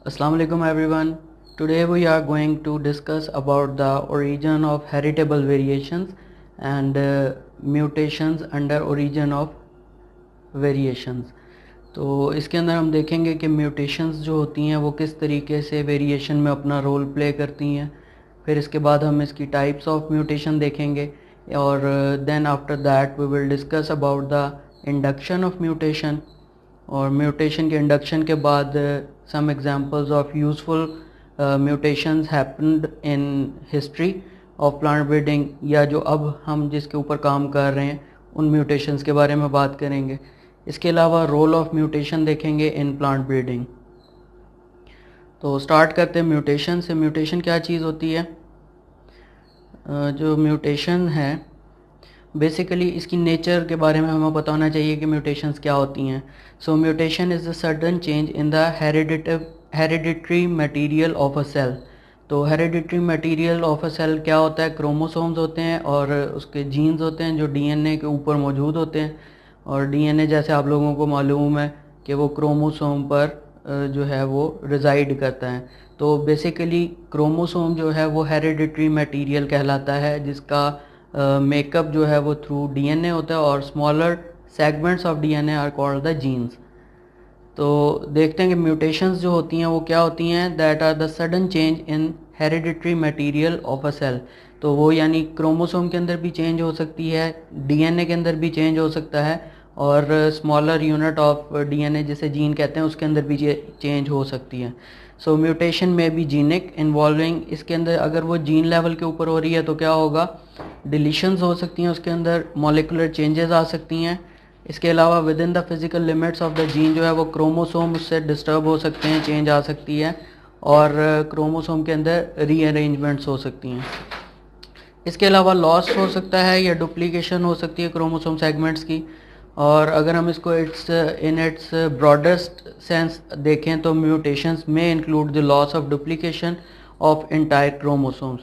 Assalamu alaikum everyone. Today we are going to discuss about the origin of heritable variations and mutations under origin of variations. तो इसके अंदर हम देखेंगे कि mutations जो होती हैं वो किस तरीके से वेरिएशन में अपना रोल प्ले करती हैं। फिर इसके बाद हम इसकी टाइप्स ऑफ म्यूटेशन देखेंगे और then after that we will discuss about the induction of mutation. और म्यूटेशन के इंडक्शन के बाद some examples of useful mutations happened in history of plant breeding, या जो अब हम जिसके ऊपर काम कर रहे हैं उन म्यूटेशंस के बारे में बात करेंगे। इसके अलावा रोल ऑफ म्यूटेशन देखेंगे इन प्लांट ब्रीडिंग। तो स्टार्ट करते हैं म्यूटेशन से। म्यूटेशन क्या चीज़ होती है? जो म्यूटेशन है बेसिकली इसकी नेचर के बारे में हमें पता होना चाहिए कि म्यूटेशंस क्या होती हैं। So mutation is the sudden change in the hereditary material of a cell. तो hereditary material of a cell क्या होता है? क्रोमोसोम्स होते हैं और उसके जीन्स होते हैं जो डीएनए के ऊपर मौजूद होते हैं। और डीएनए जैसे आप लोगों को मालूम है कि वो क्रोमोसोम पर जो है वो रिजाइड करता है। तो बेसिकली क्रोमोसोम जो है वो हेरिडिटरी मटेरियल कहलाता है, जिसका मेकअप जो है वो थ्रू डीएनए होता है और smaller segments of DNA are called the genes. तो देखते हैं कि म्यूटेशंस जो होती हैं वो क्या होती हैं। That are the sudden change in hereditary material of a cell. तो वो यानी क्रोमोसोम के अंदर भी चेंज हो सकती है, डीएनए के अंदर भी चेंज हो सकता है, और स्मॉलर यूनिट ऑफ डीएनए जिसे जीन कहते हैं उसके अंदर भी चेंज हो सकती है। सो म्यूटेशन में भी जीनिक इन्वॉल्विंग, इसके अंदर अगर वो जीन लेवल के ऊपर हो रही है तो क्या होगा? डिलीशंस हो सकती हैं, उसके अंदर मॉलिकुलर चेंजेस आ सकती हैं। इसके अलावा with in the physical limits of the gene जो है वो क्रोमोसोम उससे डिस्टर्ब हो सकते हैं, चेंज आ सकती है, और क्रोमोसोम के अंदर रीअरेंजमेंट्स हो सकती हैं। इसके अलावा लॉस हो सकता है या डुप्लीकेशन हो सकती है क्रोमोसोम सेगमेंट्स की। और अगर हम इसको इट्स ब्रॉडेस्ट सेंस देखें तो म्यूटेशंस में include the loss of duplication of entire chromosomes.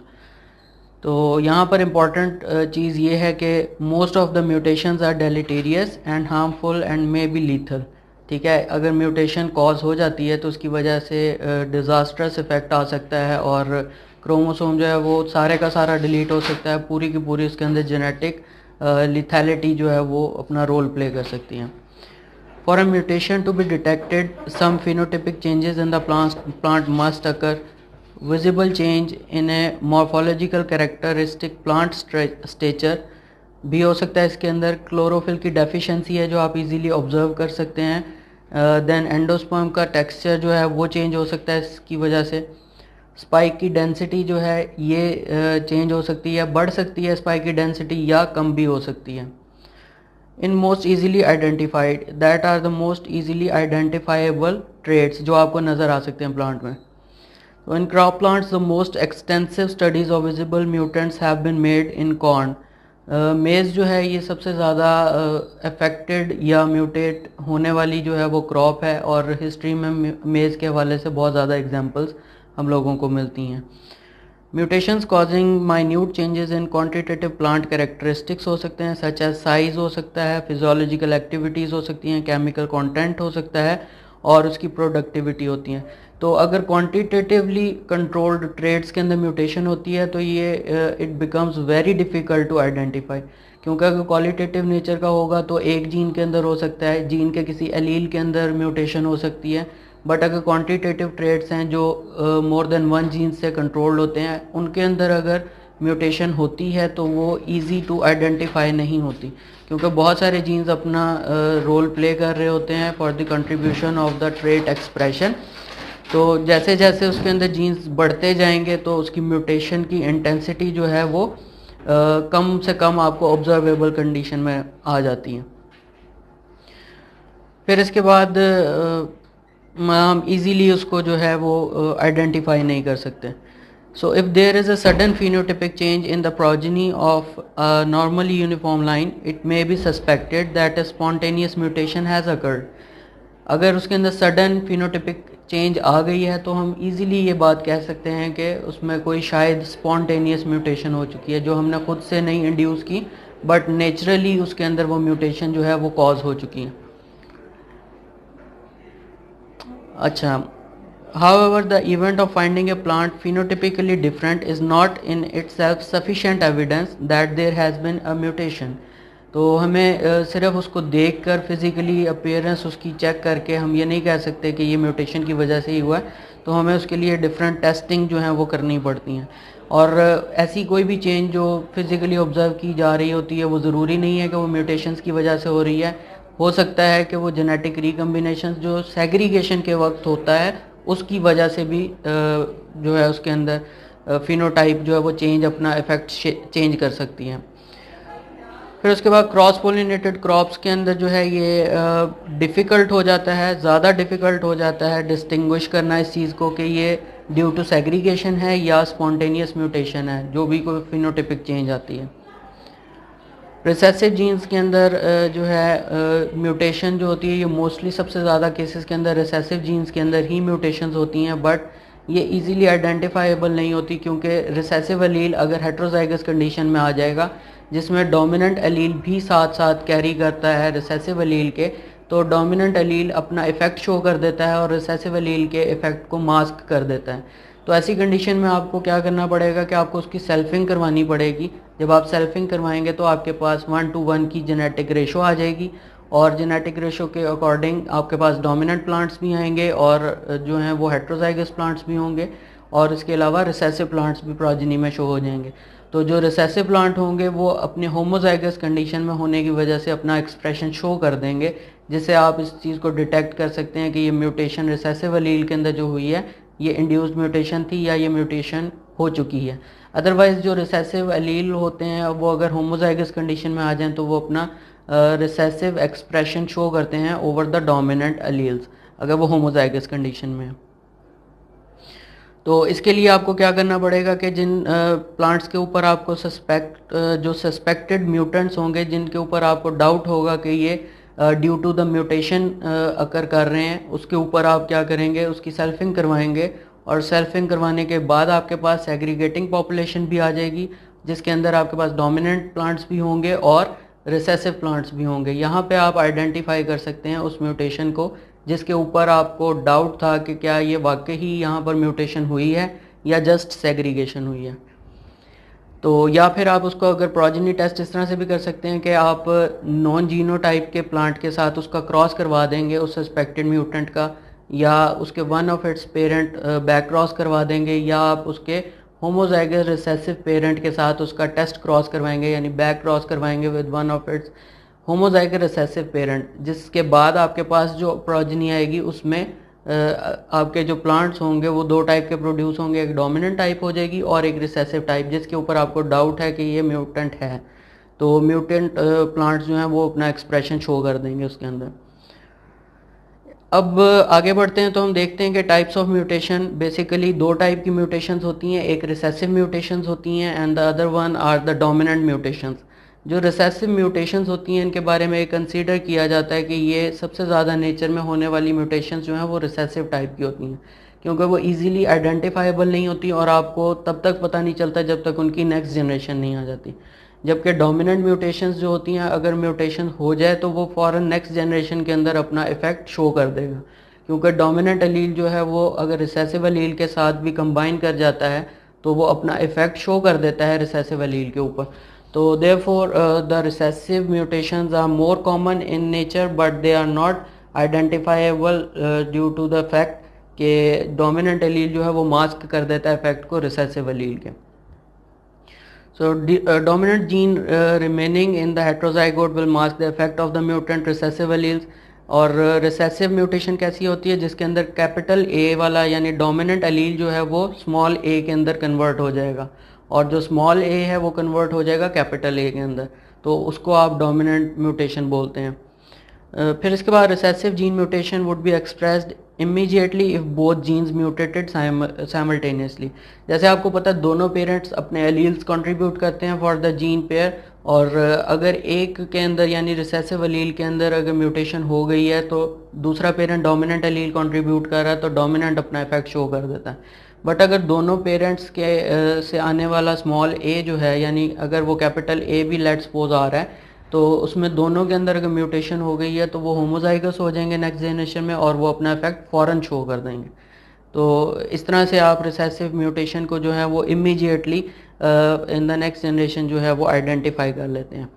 तो यहाँ पर इम्पॉर्टेंट चीज़ ये है कि most of the mutations are deleterious and harmful and may be lethal. ठीक है, अगर म्यूटेशन कॉज हो जाती है तो उसकी वजह से डिज़ास्ट्रस इफेक्ट आ सकता है और क्रोमोसोम जो है वो सारे का सारा डिलीट हो सकता है, पूरी की पूरी उसके अंदर जेनेटिक लिथैलिटी जो है वो अपना रोल प्ले कर सकती है। For a mutation to be detected some phenotypic changes in the plant must occur. Visible change in a morphological characteristic plant stature भी हो सकता है। इसके अंदर क्लोरोफिल की डेफिशिएंसी है जो आप इजीली ऑब्जर्व कर सकते हैं। देन एंडोस्पर्म का टेक्सचर जो है वो चेंज हो सकता है इसकी वजह से। स्पाइक की डेंसिटी जो है ये चेंज हो सकती है, बढ़ सकती है स्पाइक की डेंसिटी, या कम भी हो सकती है। In most easily identified, that are the most easily identifiable traits जो आपको नज़र आ सकते हैं प्लांट में। So in crop plants, the most extensive studies of visible mutants have been made in corn. मेज़ जो है ये सबसे ज़्यादा अफेक्टेड या म्यूटेट होने वाली जो है वो क्रॉप है, और हिस्ट्री में मेज़ के हवाले से बहुत ज़्यादा एग्जांपल्स हम लोगों को मिलती हैं। Mutations causing minute changes in quantitative plant characteristics हो सकते हैं, सच एज साइज हो सकता है, फिजियोलॉजिकल एक्टिविटीज़ हो सकती हैं, केमिकल कंटेंट हो सकता है, और उसकी प्रोडक्टिविटी होती है। तो अगर क्वांटिटेटिवली कंट्रोल्ड ट्रेड्स के अंदर म्यूटेशन होती है तो ये it becomes very difficult to identify, क्योंकि अगर क्वालिटेटिव नेचर का होगा तो एक जीन के अंदर हो सकता है, जीन के किसी एलील के अंदर म्यूटेशन हो सकती है। बट अगर क्वांटिटेटिव ट्रेड्स हैं जो मोर देन वन जीन से कंट्रोल्ड होते हैं, उनके अंदर अगर म्यूटेशन होती है तो वो इजी टू आइडेंटिफाई नहीं होती, क्योंकि बहुत सारे जीन्स अपना रोल प्ले कर रहे होते हैं for the contribution of the trait expression. तो जैसे जैसे उसके अंदर जीन्स बढ़ते जाएंगे तो उसकी म्यूटेशन की इंटेंसिटी जो है वो कम से कम आपको ऑब्जर्वेबल कंडीशन में आ जाती है। फिर इसके बाद हम इजीली उसको जो है वो आइडेंटिफाई नहीं कर सकते। So if there is a sudden phenotypic change in the progeny of normally uniform line, it may be suspected that a spontaneous mutation has occurred। अगर उसके अंदर सडन फिनोटिपिक चेंज आ गई है तो हम इजीली ये बात कह सकते हैं कि उसमें कोई शायद स्पॉन्टेनियस म्यूटेशन हो चुकी है जो हमने खुद से नहीं इंड्यूस की, बट नेचुरली उसके अंदर वो म्यूटेशन जो है वो कॉज हो चुकी है। अच्छा, However, the event of finding a plant phenotypically different is not in itself sufficient evidence that there has been a mutation. तो हमें सिर्फ उसको देखकर फिजिकली अपीयरेंस उसकी चेक करके हम ये नहीं कह सकते कि ये म्यूटेशन की वजह से ही हुआ है, तो हमें उसके लिए डिफरेंट टेस्टिंग जो है वो करनी पड़ती हैं। और ऐसी कोई भी चेंज जो फिजिकली ऑब्जर्व की जा रही होती है वो ज़रूरी नहीं है कि वो म्यूटेशंस की वजह से हो रही है। हो सकता है कि वो जेनेटिक रिकम्बिनेशन जो सेग्रीगेशन के वक्त होता है उसकी वजह से भी जो है उसके अंदर फिनोटाइप जो है वो चेंज अपना इफेक्ट चेंज कर सकती है। फिर उसके बाद क्रॉस पोलिनेटेड क्रॉप्स के अंदर जो है ये डिफ़िकल्ट हो जाता है, ज़्यादा डिफ़िकल्ट हो जाता है डिस्टिंग्विश करना इस चीज़ को कि ये ड्यू टू सेग्रीगेशन है या स्पॉन्टेनियस म्यूटेशन है, जो भी कोई फिनोटिपिक चेंज आती है। रिसेसिव जीन्स के अंदर जो है म्यूटेशन जो होती है ये मोस्टली सबसे ज़्यादा केसेस के अंदर रिसेसिव जीन्स के अंदर ही म्यूटेशंस होती हैं, बट ये इजीली आइडेंटिफाइबल नहीं होती क्योंकि रिसेसिव एलील अगर हेट्रोजाइगस कंडीशन में आ जाएगा जिसमें डोमिनेंट एलील भी साथ साथ कैरी करता है रिसेसिव एलील के, तो डोमिनेंट एलील अपना इफ़ेक्ट शो कर देता है और रिसेसिव एलील के इफ़ेक्ट को मास्क कर देता है। तो ऐसी कंडीशन में आपको क्या करना पड़ेगा कि आपको उसकी सेल्फिंग करवानी पड़ेगी। जब आप सेल्फिंग करवाएंगे तो आपके पास 1:1 की जेनेटिक रेशो आ जाएगी और जेनेटिक रेशो के अकॉर्डिंग आपके पास डोमिनेंट प्लांट्स भी आएंगे और जो हैं वो हेट्रोजाइगस प्लांट्स भी होंगे और इसके अलावा रिसेसिव प्लांट्स भी प्रोजेनी में शो हो जाएंगे। तो जो रिसेसिव प्लांट होंगे वो अपने होमोजाइगस कंडीशन में होने की वजह से अपना एक्सप्रेशन शो कर देंगे, जिससे आप इस चीज़ को डिटेक्ट कर सकते हैं कि ये म्यूटेशन रिसेसिव एलील के अंदर जो हुई है ये इंड्यूस्ड म्यूटेशन थी या ये म्यूटेशन हो चुकी है। अदरवाइज़ जो रिसेसिव एलील होते हैं वो अगर होमोजाइगस कंडीशन में आ जाएं तो वो अपना रिसेसिव एक्सप्रेशन शो करते हैं ओवर द डोमिनेंट एलील्स अगर वो होमोजाइगस कंडीशन में है। तो इसके लिए आपको क्या करना पड़ेगा कि जिन प्लांट्स के ऊपर आपको जो सस्पेक्टेड म्यूटेंट्स होंगे जिनके ऊपर आपको डाउट होगा कि ये due to the mutation occur कर रहे हैं, उसके ऊपर आप क्या करेंगे, उसकी सेल्फिंग करवाएंगे और सेल्फिंग करवाने के बाद आपके पास सेग्रीगेटिंग पॉपुलेशन भी आ जाएगी जिसके अंदर आपके पास डोमिनेंट प्लांट्स भी होंगे और रिसेसिव प्लांट्स भी होंगे। यहाँ पे आप आइडेंटिफाई कर सकते हैं उस म्यूटेशन को जिसके ऊपर आपको डाउट था कि क्या ये वाकई ही यहाँ पर म्यूटेशन हुई है या जस्ट सेग्रीगेशन हुई है। तो या फिर आप उसको अगर प्रोजेनी टेस्ट इस तरह से भी कर सकते हैं कि आप नॉन जीनोटाइप के प्लांट के साथ उसका क्रॉस करवा देंगे उस सस्पेक्टेड म्यूटेंट का, या उसके one of its parent back cross करवा देंगे, या आप उसके होमोजाइगस रिसेसिव पेरेंट के साथ उसका टेस्ट क्रॉस करवाएंगे यानी बैक क्रॉस करवाएंगे with one of its homozygous recessive parent, जिसके बाद आपके पास जो प्रोजेनी आएगी उसमें आपके जो प्लांट्स होंगे वो दो टाइप के प्रोड्यूस होंगे, एक डोमिनेंट टाइप हो जाएगी और एक रिसेसिव टाइप जिसके ऊपर आपको डाउट है कि ये म्यूटेंट है। तो म्यूटेंट प्लांट्स जो हैं वो अपना एक्सप्रेशन शो कर देंगे उसके अंदर। अब आगे बढ़ते हैं तो हम देखते हैं कि टाइप्स ऑफ म्यूटेशन, बेसिकली दो टाइप की म्यूटेशंस होती हैं, एक रिसेसिव म्यूटेशंस होती हैं and the other one are the dominant mutations. जो रिसेसिव म्यूटेशंस होती हैं इनके बारे में कंसीडर किया जाता है कि ये सबसे ज़्यादा नेचर में होने वाली म्यूटेशंस जो हैं वो रिसेसिव टाइप की होती हैं क्योंकि वो इजीली आइडेंटिफाइबल नहीं होती और आपको तब तक पता नहीं चलता जब तक उनकी नेक्स्ट जनरेशन नहीं आ जाती। जबकि डोमिनेंट म्यूटेशंस जो होती हैं अगर म्यूटेशन हो जाए तो वो फ़ौरन नेक्स्ट जनरेशन के अंदर अपना इफ़ेक्ट शो कर देगा क्योंकि डोमिनेंट एलील जो है वो अगर रिसेसिव एलील के साथ भी कंबाइन कर जाता है तो वो अपना इफ़ेक्ट शो कर देता है रिसेसिव एलील के ऊपर। तो therefore the recessive mutations are more common in nature but they are not identifiable due to the fact कि dominant allele जो है वो मास्क कर देता है इफेक्ट को recessive allele के। So dominant gene remaining in the heterozygote will mask the effect of the mutant recessive alleles। और रिसेसिव म्यूटेशन कैसी होती है जिसके अंदर कैपिटल ए वाला यानी डोमिनेंट एलील जो है वो स्मॉल ए के अंदर कन्वर्ट हो जाएगा और जो स्मॉल ए है वो कन्वर्ट हो जाएगा कैपिटल ए के अंदर, तो उसको आप डोमिनेंट म्यूटेशन बोलते हैं। फिर इसके बाद recessive gene mutation would be expressed immediately if both genes mutated simultaneously. जैसे आपको पता है दोनों पेरेंट्स अपने एलील्स कंट्रीब्यूट करते हैं फॉर द जीन पेयर, और अगर एक के अंदर यानी रिसेसिव एलील के अंदर अगर म्यूटेशन हो गई है तो दूसरा पेरेंट डोमिनेंट एलील कंट्रीब्यूट कर रहा है तो डोमिनेंट अपना इफेक्ट शो कर देता है। बट अगर दोनों पेरेंट्स के से आने वाला स्मॉल ए जो है यानी अगर वो कैपिटल ए भी लेट्स सपोज आ रहा है तो उसमें दोनों के अंदर अगर म्यूटेशन हो गई है तो वो होमोजाइगस हो जाएंगे नेक्स्ट जनरेशन में और वो अपना इफेक्ट फ़ौरन शो कर देंगे। तो इस तरह से आप रिसेसिव म्यूटेशन को जो है वो immediately in the next generation जो है वो आइडेंटिफाई कर लेते हैं।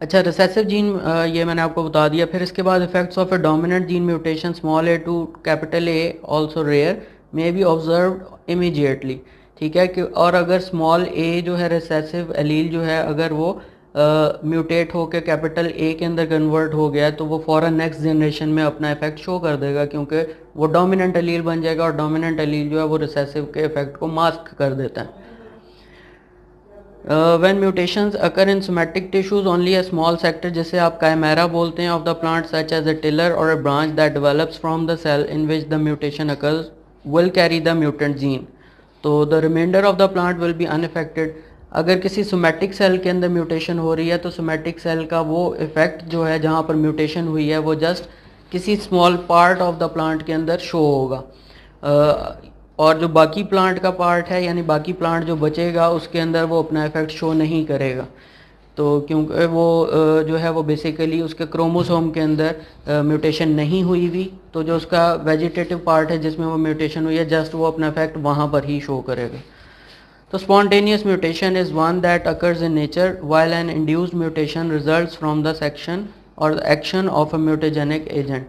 अच्छा, रिसेसिव जीन ये मैंने आपको बता दिया। फिर इसके बाद effects of a dominant gene mutation small A to capital A also rare may be observed immediately. ठीक है कि और अगर स्मॉल ए जो है रिसेसिव एलील जो है अगर वो म्यूटेट होकर कैपिटल ए के अंदर कन्वर्ट हो गया तो वो फ़ौरन नेक्स्ट जनरेशन में अपना इफेक्ट शो कर देगा, क्योंकि वो डोमिनेंट एलील बन जाएगा और डोमिनेंट एलील जो है वो रिसेसिव के इफेक्ट को मास्क कर देता है। When mutations occur in somatic tissues, only a small sector जिसे आप chimera बोलते हैं of the plant such as a tiller or a branch that develops from the cell in which the mutation occurs will carry the mutant gene. तो the remainder of the plant will be unaffected. अगर किसी somatic cell के अंदर mutation हो रही है तो somatic cell का वो इफेक्ट जो है जहाँ पर म्यूटेशन हुई है वो जस्ट किसी small part of the plant के अंदर शो होगा, और जो बाकी प्लांट का पार्ट है यानी बाकी प्लांट जो बचेगा उसके अंदर वो अपना इफेक्ट शो नहीं करेगा। तो क्योंकि वो जो है वो बेसिकली उसके क्रोमोसोम के अंदर म्यूटेशन नहीं हुई हुई, तो जो उसका वेजिटेटिव पार्ट है जिसमें वो म्यूटेशन हुई है जस्ट वो अपना इफेक्ट वहाँ पर ही शो करेगा। तो spontaneous mutation is one that occurs in nature while an induced mutation results from the section or the action of a mutagenic agent.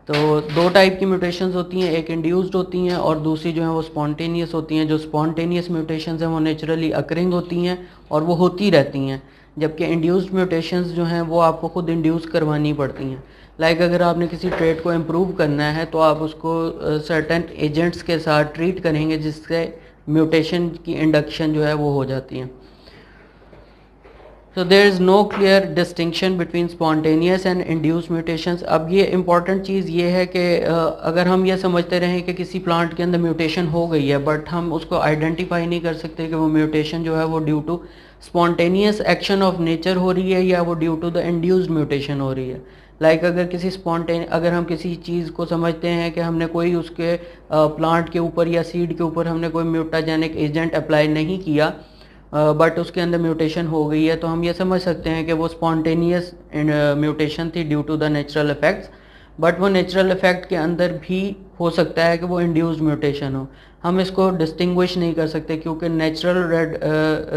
तो दो टाइप की म्यूटेशंस होती हैं, एक इंड्यूस्ड होती हैं और दूसरी जो है वो स्पॉन्टेनियस होती हैं। जो स्पॉन्टेनियस म्यूटेशंस हैं वो नेचुरली अकरिंग होती हैं और वो होती रहती हैं, जबकि इंड्यूस्ड म्यूटेशंस जो हैं वो आपको खुद इंड्यूस करवानी पड़ती हैं। लाइक अगर आपने किसी ट्रेट को इम्प्रूव करना है तो आप उसको सर्टेन एजेंट्स के साथ ट्रीट करेंगे जिससे म्यूटेशन की इंडक्शन जो है वो हो जाती है। So there is no clear distinction between spontaneous and induced mutations. अब ये इम्पॉर्टेंट चीज़ ये है कि अगर हम ये समझते रहें कि किसी प्लांट के अंदर म्यूटेशन हो गई है बट हम उसको आइडेंटिफाई नहीं कर सकते कि वो म्यूटेशन जो है वो due to spontaneous action of nature हो रही है या वो due to the induced mutation हो रही है। लाइक अगर हम किसी चीज़ को समझते हैं कि हमने कोई उसके प्लांट के ऊपर या सीड के ऊपर हमने कोई म्यूटाजेनिक एजेंट अप्लाई नहीं किया बट उसके अंदर म्यूटेशन हो गई है, तो हम ये समझ सकते हैं कि वो स्पॉन्टेनियस म्यूटेशन थी due to the natural effects. But वो नेचुरल इफेक्ट के अंदर भी हो सकता है कि वो इंड्यूस्ड म्यूटेशन हो। हम इसको डिस्टिंग्विश नहीं कर सकते क्योंकि नेचुरल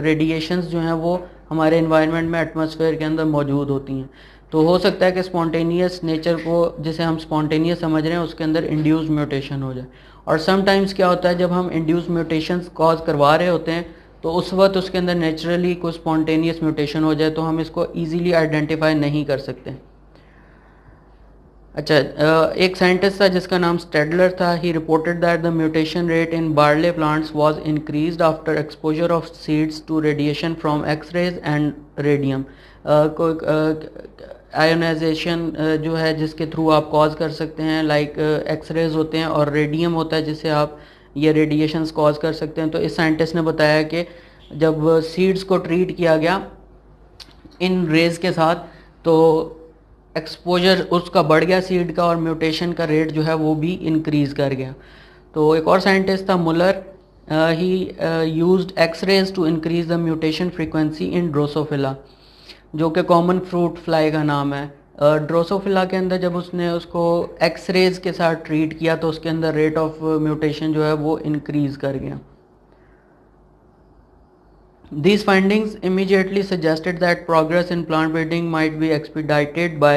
रेडिएशंस जो हैं वो हमारे इन्वायरमेंट में एटमॉस्फेयर के अंदर मौजूद होती हैं। तो हो सकता है कि स्पॉन्टेनियस नेचर को जिसे हम स्पॉन्टेनियस समझ रहे हैं उसके अंदर इंड्यूस्ड म्यूटेशन हो जाए। और समटाइम्स क्या होता है जब हम इंड्यूस्ड म्यूटेशंस कॉज करवा रहे होते हैं तो उस वक्त उसके अंदर नेचुरली कोई स्पॉन्टेनियस म्यूटेशन हो जाए तो हम इसको इजीली आइडेंटिफाई नहीं कर सकते। अच्छा, एक साइंटिस्ट था जिसका नाम स्टेडलर था। He reported that the mutation rate in barley plants was increased after exposure of seeds to radiation from x rays and radium. Ionization जो है जिसके थ्रू आप कॉज कर सकते हैं, लाइक एक्सरेज होते हैं और रेडियम होता है जिससे आप ये रेडिएशंस कॉज कर सकते हैं। तो इस साइंटिस्ट ने बताया कि जब सीड्स को ट्रीट किया गया इन रेज के साथ तो एक्सपोजर उसका बढ़ गया सीड का और म्यूटेशन का रेट जो है वो भी इंक्रीज़ कर गया। तो एक और साइंटिस्ट था Muller. He used x rays to increase the mutation frequency in Drosophila, जो कि कॉमन फ्रूट फ्लाई का नाम है। ड्रोसोफिला के अंदर जब उसने उसको एक्सरेज के साथ ट्रीट किया तो उसके अंदर रेट ऑफ म्यूटेशन जो है वो इंक्रीज कर गया। These findings immediately suggested that progress in plant breeding might be expedited by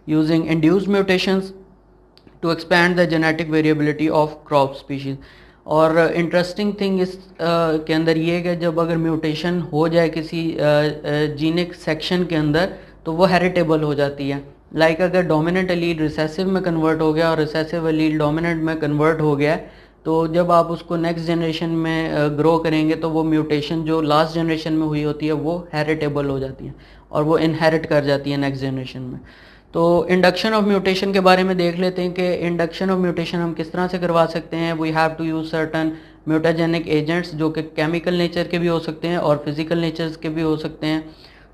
using induced mutations to expand the genetic variability of crop species. और इंटरेस्टिंग थिंग इस के अंदर ये है कि जब अगर म्यूटेशन हो जाए किसी जीनिक सेक्शन के अंदर तो वो हेरिटेबल हो जाती है। लाइक अगर डोमिनेंट एलील रिसेसिव में कन्वर्ट हो गया और रिसेसिव एलील डोमिनेंट में कन्वर्ट हो गया तो जब आप उसको नेक्स्ट जनरेशन में ग्रो करेंगे तो वो म्यूटेशन जो लास्ट जनरेशन में हुई होती है वो हेरिटेबल हो जाती है और वो इनहेरिट कर जाती है नेक्स्ट जनरेशन में। तो इंडक्शन ऑफ म्यूटेशन के बारे में देख लेते हैं कि इंडक्शन ऑफ म्यूटेशन हम किस तरह से करवा सकते हैं। We have to use certain mutagenic agents जो कि केमिकल नेचर के भी हो सकते हैं और फिजिकल नेचर के भी हो सकते हैं।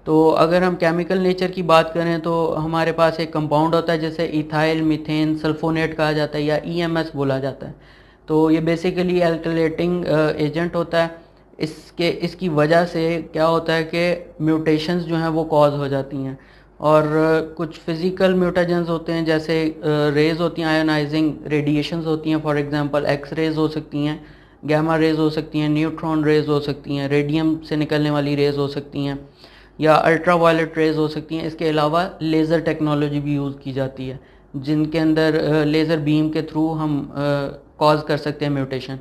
तो अगर हम केमिकल नेचर की बात करें तो हमारे पास एक कंपाउंड होता है जैसे इथाइल मीथेन सल्फोनेट कहा जाता है या EMS बोला जाता है। तो ये बेसिकली एल्कलेटिंग एजेंट होता है। इसकी वजह से क्या होता है कि म्यूटेशंस जो हैं वो कॉज हो जाती हैं। और कुछ फिज़िकल म्यूटेशंस होते हैं, जैसे रेज़ होती हैं, आयोनाइजिंग रेडिएशंस होती हैं, फॉर एग्जांपल एक्स रेज़ हो सकती हैं, गैमा रेज़ हो सकती हैं, न्यूट्रॉन रेज़ हो सकती हैं, रेडियम से निकलने वाली रेज़ हो सकती हैं, या अल्ट्रा वायलेट रेज़ हो सकती हैं। इसके अलावा लेज़र टेक्नोलॉजी भी यूज़ की जाती है, जिनके अंदर लेज़र बीम के थ्रू हम कॉज कर सकते हैं म्यूटेशन।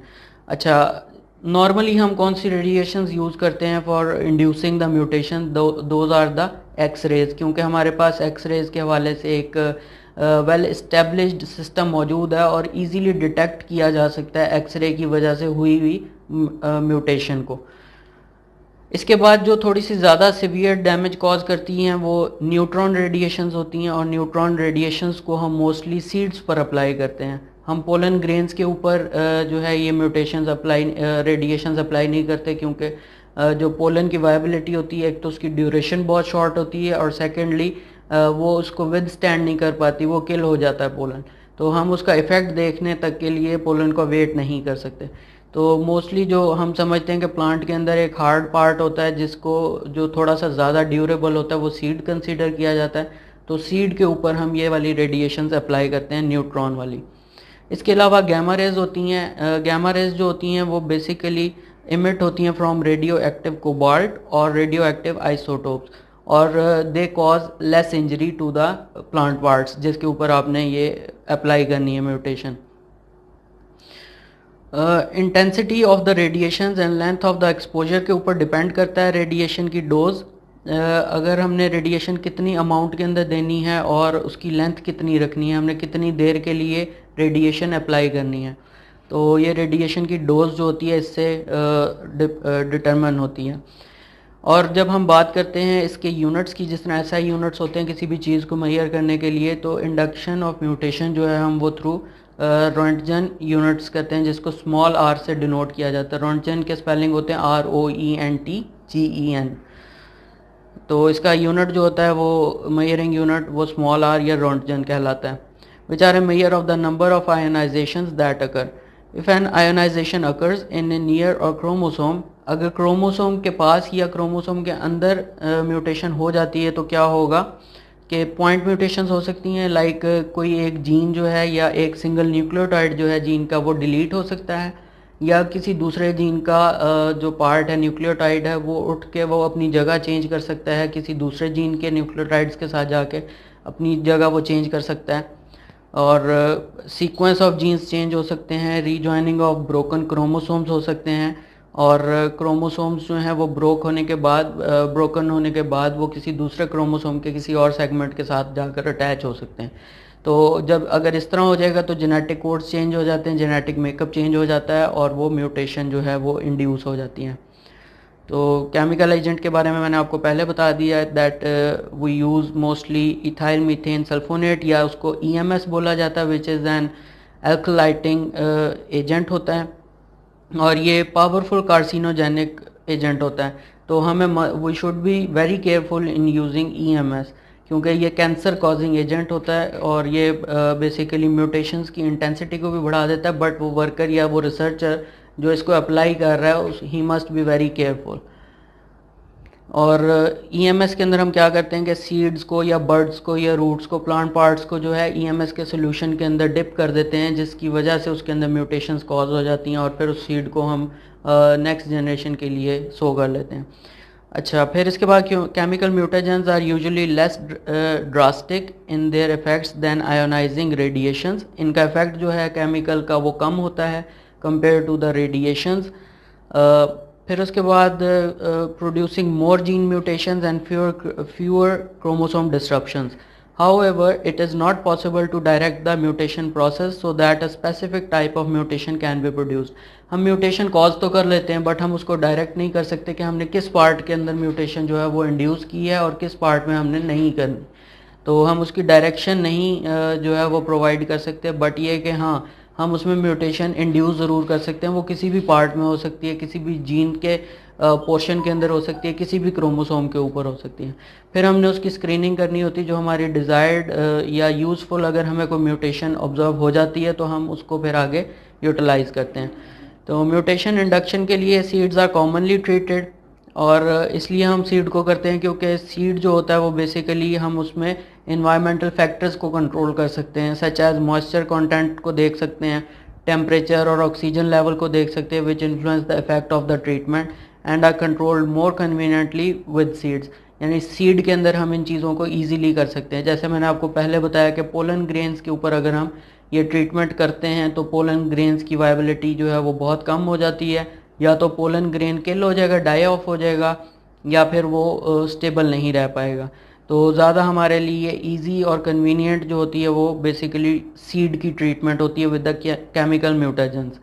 अच्छा, नॉर्मली हम कौन सी रेडिएशंस यूज़ करते हैं for inducing the mutation? Those are the X rays, क्योंकि हमारे पास एक्स रेज़ के हवाले से एक वेल इस्टेब्लिश्ड सिस्टम मौजूद है और इजीली डिटेक्ट किया जा सकता है एक्स रे की वजह से हुई हुई म्यूटेशन को। इसके बाद जो थोड़ी सी ज़्यादा सिवियर डैमेज कॉज करती हैं वो न्यूट्रॉन रेडिएशंस होती हैं, और न्यूट्रॉन रेडिएशंस को हम मोस्टली सीड्स पर अप्लाई करते हैं। हम पोलन ग्रेन्स के ऊपर जो है ये म्यूटेशंस अप्लाई रेडिएशंस अप्लाई नहीं करते, क्योंकि जो पोलन की वायबिलिटी होती है, एक तो उसकी ड्यूरेशन बहुत शॉर्ट होती है, और सेकेंडली वो उसको विद स्टैंड नहीं कर पाती, वो किल हो जाता है पोलन। तो हम उसका इफ़ेक्ट देखने तक के लिए पोलन को वेट नहीं कर सकते। तो मोस्टली जो हम समझते हैं कि प्लांट के अंदर एक हार्ड पार्ट होता है जिसको जो थोड़ा सा ज़्यादा ड्यूरेबल होता है, वो सीड कंसीडर किया जाता है। तो सीड के ऊपर हम ये वाली रेडिएशंस अप्लाई करते हैं, न्यूट्रॉन वाली। इसके अलावा गैमा रेज होती हैं। गैमा रेज जो होती हैं वो बेसिकली इमिट होती हैं फ्रॉम रेडियो एक्टिव कोबाल्ट और रेडियो एक्टिव आइसोटोप्स, और they cause less injury to the plant parts जिसके ऊपर आपने ये अप्लाई करनी है mutation. Intensity of the radiation and length of the exposure के ऊपर डिपेंड करता है रेडिएशन की डोज। अगर हमने रेडिएशन कितनी अमाउंट के अंदर देनी है और उसकी लेंथ कितनी रखनी है, हमने कितनी देर के लिए रेडिएशन अप्लाई करनी है, तो ये रेडिएशन की डोज जो होती है इससे डिटरमिन होती है। और जब हम बात करते हैं इसके यूनिट्स की, जिस तरह SI यूनिट्स होते हैं किसी भी चीज़ को मेजर करने के लिए, तो इंडक्शन ऑफ म्यूटेशन जो है हम वो थ्रू रोंटगन यूनिट्स करते हैं, जिसको स्मॉल r से डिनोट किया जाता है। रोंटगन के स्पेलिंग होते हैं ROENTGEN। तो इसका यूनिट जो होता है वो मेजरिंग यूनिट वो स्मॉल r या रोंटगन कहलाता है। Which are a measure of the number of ionizations that occur. If an ionization occurs in a near or chromosome, अगर क्रोमोसोम के पास या क्रोमोसोम के अंदर म्यूटेशन हो जाती है तो क्या होगा कि पॉइंट म्यूटेशंस हो सकती हैं, लाइक कोई एक जीन जो है या एक सिंगल न्यूक्लियोटाइड जो है जीन का वो डिलीट हो सकता है, या किसी दूसरे जीन का जो पार्ट है न्यूक्लियोटाइड है वो उठ के वो अपनी जगह चेंज कर सकता है, किसी दूसरे जीन के न्यूक्लियोटाइड्स के साथ जाके अपनी जगह वो चेंज कर सकता है। और सीक्वेंस ऑफ जीन्स चेंज हो सकते हैं, रीजॉइनिंग ऑफ ब्रोकन क्रोमोसोम्स हो सकते हैं, और क्रोमोसोम्स जो हैं वो ब्रोकन होने के बाद वो किसी दूसरे क्रोमोसोम के किसी और सेगमेंट के साथ जाकर अटैच हो सकते हैं। तो जब अगर इस तरह हो जाएगा तो जेनेटिक कोड्स चेंज हो जाते हैं, जेनेटिक मेकअप चेंज हो जाता है, और वो म्यूटेशन जो है वो इंड्यूस हो जाती हैं। तो केमिकल एजेंट के बारे में मैंने आपको पहले बता दिया है that we use mostly ethyl methane sulfonate, या उसको EMS बोला जाता है, which is an alkylating agent होता है, और ये पावरफुल कार्सिनोजेनिक एजेंट होता है। तो हमें we should be very careful in using EMS, क्योंकि ये कैंसर कॉजिंग एजेंट होता है, और ये बेसिकली म्यूटेशंस की इंटेंसिटी को भी बढ़ा देता है। बट वो वर्कर या वो रिसर्चर जो इसको अप्लाई कर रहा है he must be very careful. और EMS के अंदर हम क्या करते हैं कि सीड्स को या बर्ड्स को या रूट्स को, प्लांट पार्ट्स को जो है EMS के सोल्यूशन के अंदर डिप कर देते हैं, जिसकी वजह से उसके अंदर म्यूटेशंस कॉज हो जाती हैं, और फिर उस सीड को हम नेक्स्ट जनरेशन के लिए सो कर लेते हैं। अच्छा, फिर इसके बाद क्यों chemical mutations are usually less drastic in their effects than ionising radiations. इनका इफेक्ट जो है केमिकल का वो कम होता है कंपेयर टू द रेडिएशंस। फिर उसके बाद producing more gene mutations and fewer chromosome disruptions. However, it is not possible to direct the mutation process so that a specific type of mutation can be produced. हम mutation cause तो कर लेते हैं, but हम उसको direct नहीं कर सकते कि हमने किस पार्ट के अंदर म्यूटेशन जो है वो इंड्यूस की है और किस पार्ट में हमने नहीं करनी। तो हम उसकी डायरेक्शन नहीं जो है वो प्रोवाइड कर सकते, बट ये कि हाँ हम उसमें म्यूटेशन इंड्यूस ज़रूर कर सकते हैं। वो किसी भी पार्ट में हो सकती है, किसी भी जीन के पोर्शन के अंदर हो सकती है, किसी भी क्रोमोसोम के ऊपर हो सकती है। फिर हमने उसकी स्क्रीनिंग करनी होती है, जो हमारी डिज़ायर्ड या यूज़फुल अगर हमें कोई म्यूटेशन ऑब्जर्व हो जाती है तो हम उसको फिर आगे यूटिलाइज़ करते हैं। तो म्यूटेशन इंडक्शन के लिए सीड्स आर कॉमनली ट्रीटेड, और इसलिए हम सीड को करते हैं क्योंकि सीड जो होता है वो बेसिकली हम उसमें इन्वायरमेंटल फैक्टर्स को कंट्रोल कर सकते हैं, सच एज मॉइस्चर कंटेंट को देख सकते हैं, टेम्परेचर और ऑक्सीजन लेवल को देख सकते हैं, which influence the effect of the treatment and are controlled more conveniently with seeds. यानी सीड के अंदर हम इन चीज़ों को ईजिली कर सकते हैं। जैसे मैंने आपको पहले बताया कि पोलन ग्रेन्स के ऊपर अगर हम ये ट्रीटमेंट करते हैं तो पोलन ग्रेन्स की वायबिलिटी जो है वो बहुत कम हो जाती है, या तो पोलन ग्रेन किल हो जाएगा, डाई ऑफ हो जाएगा, या फिर वो स्टेबल नहीं रह पाएगा। तो ज़्यादा हमारे लिए इजी और कन्वीनियंट जो होती है वो बेसिकली सीड की ट्रीटमेंट होती है विद द केमिकल म्यूटेजेंस।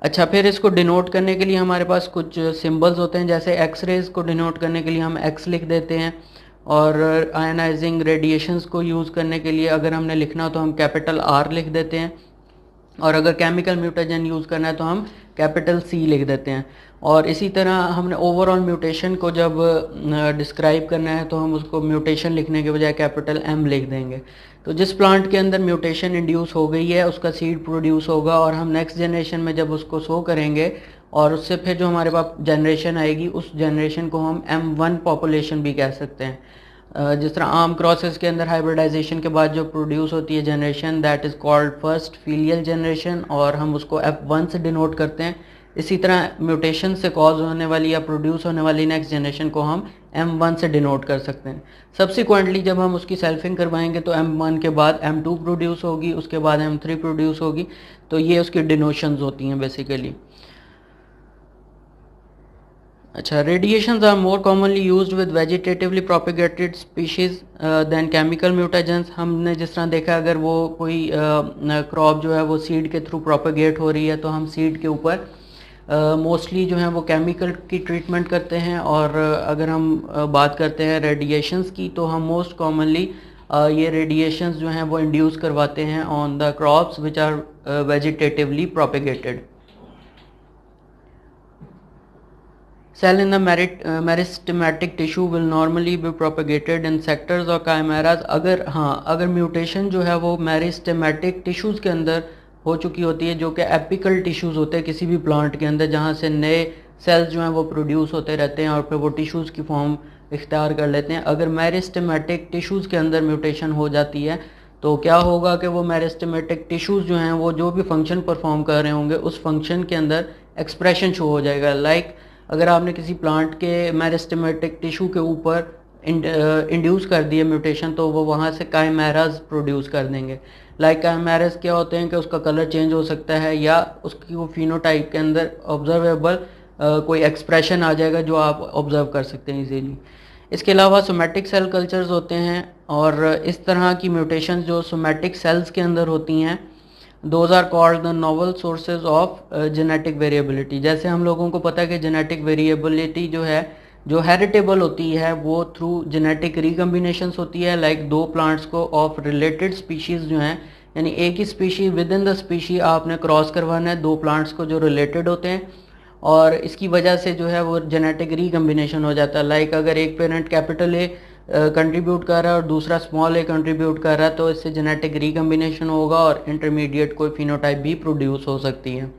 अच्छा, फिर इसको डिनोट करने के लिए हमारे पास कुछ सिंबल्स होते हैं। जैसे एक्स रेज को डिनोट करने के लिए हम एक्स लिख देते हैं, और आयनाइजिंग रेडिएशंस को यूज़ करने के लिए अगर हमने लिखना हो तो हम कैपिटल आर लिख देते हैं, और अगर केमिकल म्यूटेजन यूज़ करना है तो हम कैपिटल सी लिख देते हैं। और इसी तरह हमने ओवरऑल म्यूटेशन को जब डिस्क्राइब करना है तो हम उसको म्यूटेशन लिखने के बजाय कैपिटल एम लिख देंगे। तो जिस प्लांट के अंदर म्यूटेशन इंड्यूस हो गई है उसका सीड प्रोड्यूस होगा, और हम नेक्स्ट जनरेशन में जब उसको सो करेंगे और उससे फिर जो हमारे पास जनरेशन आएगी उस जनरेशन को हम M1 पॉपुलेशन भी कह सकते हैं। जिस तरह आम क्रॉसेस के अंदर हाइब्रिडाइजेशन के बाद जो प्रोड्यूस होती है generation, that is called first filial generation, और हम उसको F1 से डिनोट करते हैं। इसी तरह म्यूटेशन से कॉज होने वाली या प्रोड्यूस होने वाली नेक्स्ट जनरेशन को हम M1 से डिनोट कर सकते हैं। सब्सिक्वेंटली जब हम उसकी सेल्फिंग करवाएंगे तो M1 के बाद M2 प्रोड्यूस होगी, उसके बाद M3 प्रोड्यूस होगी। तो ये उसकी डिनोशंस होती हैं बेसिकली। अच्छा, radiations are more commonly used with vegetatively propagated species than chemical mutagens. हमने जिस तरह देखा अगर वो कोई क्रॉप जो है वो सीड के थ्रू प्रोपेगेट हो रही है तो हम सीड के ऊपर मोस्टली जो है वो केमिकल की ट्रीटमेंट करते हैं। और अगर हम बात करते हैं रेडिएशंस की तो हम मोस्ट कॉमनली ये रेडिएशंस जो हैं वो इंड्यूस करवाते हैं on the crops which are vegetatively propagated. Cell in the meristematic tissue will normally be propagated in sectors or chimeras। अगर म्यूटेशन जो है वो मेरिस्टेमेटिक टिश्यूज़ के अंदर हो चुकी होती है, जो कि एपिकल टिश्यूज़ होते हैं किसी भी प्लांट के अंदर, जहाँ से नए सेल्स जो हैं वो प्रोड्यूस होते रहते हैं और फिर वो टिश्यूज़ की फॉर्म इख्तियार कर लेते हैं। अगर मेरिस्टेमेटिक टिश्यूज़ के अंदर म्यूटेशन हो जाती है तो क्या होगा कि वो मेरिस्टेमेटिक टिश्यूज़ जो हैं वो जो भी फंक्शन परफॉर्म कर रहे होंगे उस फंक्शन के अंदर एक्सप्रेशन शो हो जाएगा। लाइक अगर आपने किसी प्लांट के मेरिस्टेमेटिक टिश्यू के ऊपर इंड्यूस कर दिए म्यूटेशन तो वो वहाँ से काइमेराज प्रोड्यूस कर देंगे। लाइक काइमेराज क्या होते हैं कि उसका कलर चेंज हो सकता है या उसकी वो फिनोटाइप के अंदर ऑब्जर्वेबल कोई एक्सप्रेशन आ जाएगा जो आप ऑब्जर्व कर सकते हैं इजीली। इसके अलावा सोमैटिक सेल कल्चर्स होते हैं, और इस तरह की म्यूटेशन जो सोमैटिक सेल्स के अंदर होती हैं those are called the novel sources of genetic variability. जैसे हम लोगों को पता है कि जेनेटिक वेरिएबिलिटी जो है जो हेरिटेबल होती है वो थ्रू जेनेटिक रिकम्बिनेशंस होती है। लाइक दो प्लांट्स को ऑफ रिलेटेड स्पीशीज़ जो हैं, यानी एक ही species within the species आपने क्रॉस करवाना है दो प्लांट्स को जो रिलेटेड होते हैं, और इसकी वजह से जो है वो जेनेटिक रिकम्बिनेशन हो जाता है। लाइक अगर एक पेरेंट कैपिटल ए कंट्रीब्यूट कर रहा है और दूसरा स्मॉल ए कंट्रीब्यूट कर रहा है तो इससे जेनेटिक रिकम्बिनेशन होगा और इंटरमीडिएट कोई फिनोटाइप भी प्रोड्यूस हो सकती है।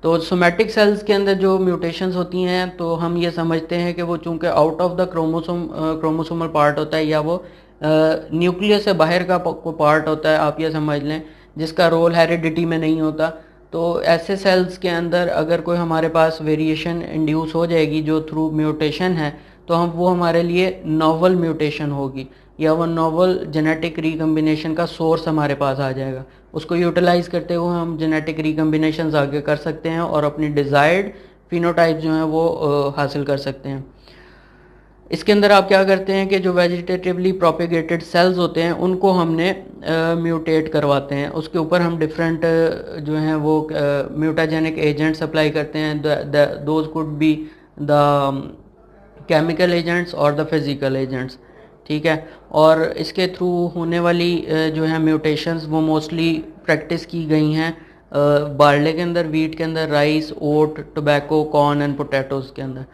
तो सोमैटिक सेल्स के अंदर जो म्यूटेशंस होती हैं तो हम ये समझते हैं कि वो चूंकि out of the chromosomal part होता है या वो न्यूक्लियस से बाहर का पार्ट होता है, आप ये समझ लें, जिसका रोल हेरिडिटी में नहीं होता। तो ऐसे सेल्स के अंदर अगर कोई हमारे पास वेरिएशन इंड्यूस हो जाएगी जो थ्रू म्यूटेशन है तो हम वो हमारे लिए नोवल म्यूटेशन होगी या वो नोवल जेनेटिक रिकम्बिनेशन का सोर्स हमारे पास आ जाएगा। उसको यूटिलाइज करते हुए हम जेनेटिक रिकम्बिनेशंस आगे कर सकते हैं और अपनी डिज़ायर्ड फिनोटाइप जो है वो हासिल कर सकते हैं। इसके अंदर आप क्या करते हैं कि जो वेजिटेटिवली प्रोपेगेटेड सेल्स होते हैं उनको हमने म्यूटेट करवाते हैं, उसके ऊपर हम डिफरेंट जो हैं वो म्यूटाजेनिक एजेंट्स अप्लाई करते हैं। Those could be the chemical agents और द फिज़िकल एजेंट्स, ठीक है। और इसके थ्रू होने वाली जो है म्यूटेशंस वो मोस्टली प्रैक्टिस की गई हैं बार्ले के अंदर, वीट के अंदर, rice, oat, tobacco, corn and potatoes के अंदर।